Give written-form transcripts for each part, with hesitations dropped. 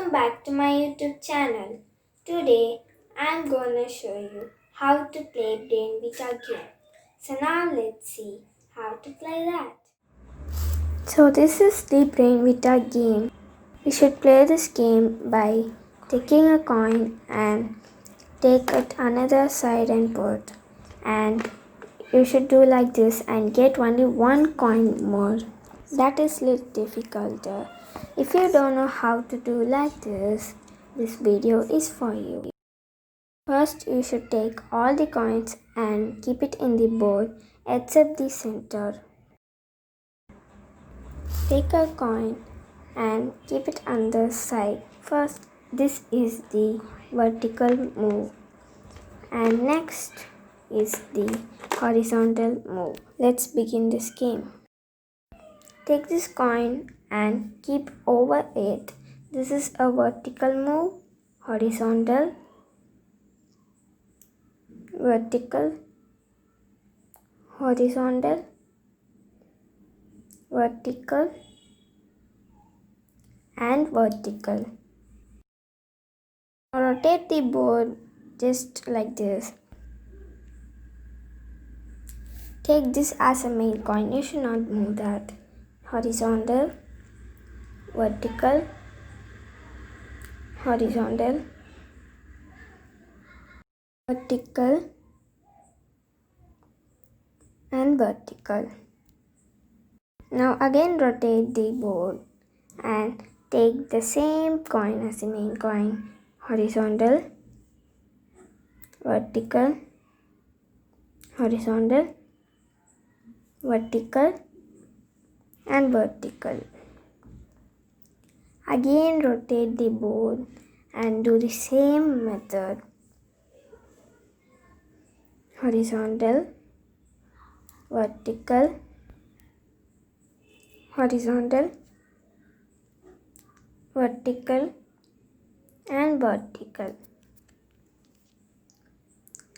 Welcome back to my YouTube channel. Today I'm gonna show you how to play Brainvita game. So now let's see how to play that. So this is the Brainvita game. You should play this game by taking a coin and take it another side and put, and you should do like this and get only one coin more. That is little difficult. If you don't know how to do like this video is for you. First, you should take all the coins and keep it in the board except the center. Take a coin and keep it on the side. First, this is the vertical move, and next is the horizontal move. Let's begin this game. Take this coin and keep over it. This is a vertical move, horizontal, vertical, horizontal, vertical, and vertical. Rotate the board just like this. Take this as a main coin. You should not move that. Horizontal, vertical, horizontal, vertical, and vertical. Now again rotate the board and take the same coin as the main coin. Horizontal, vertical, horizontal, vertical, and vertical. Again rotate the board and do the same method. Horizontal, vertical, horizontal, vertical, and vertical.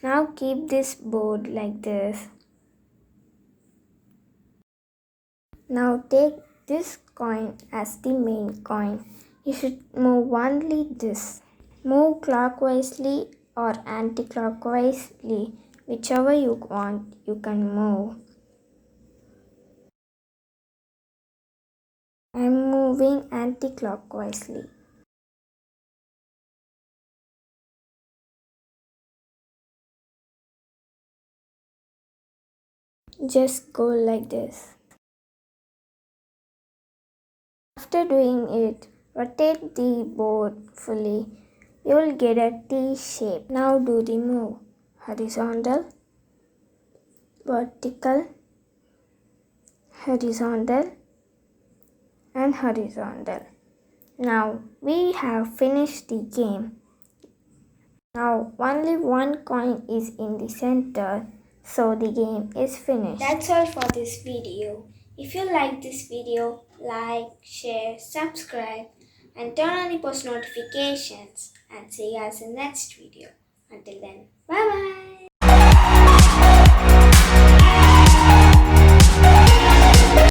Now keep this board like this. Now take this coin as the main coin. You should move only this. Move clockwise or anti-clockwise, whichever you want, you can move. I am moving anti-clockwise. Just go like this. After doing it, rotate the board fully. You will get a T shape. Now do the move. Horizontal, vertical, horizontal, and horizontal. Now we have finished the game. Now only one coin is in the center, so the game is finished. That's all for this video. If you like this video, like, share, subscribe, and turn on the post notifications. And see you guys in the next video. Until then, bye bye.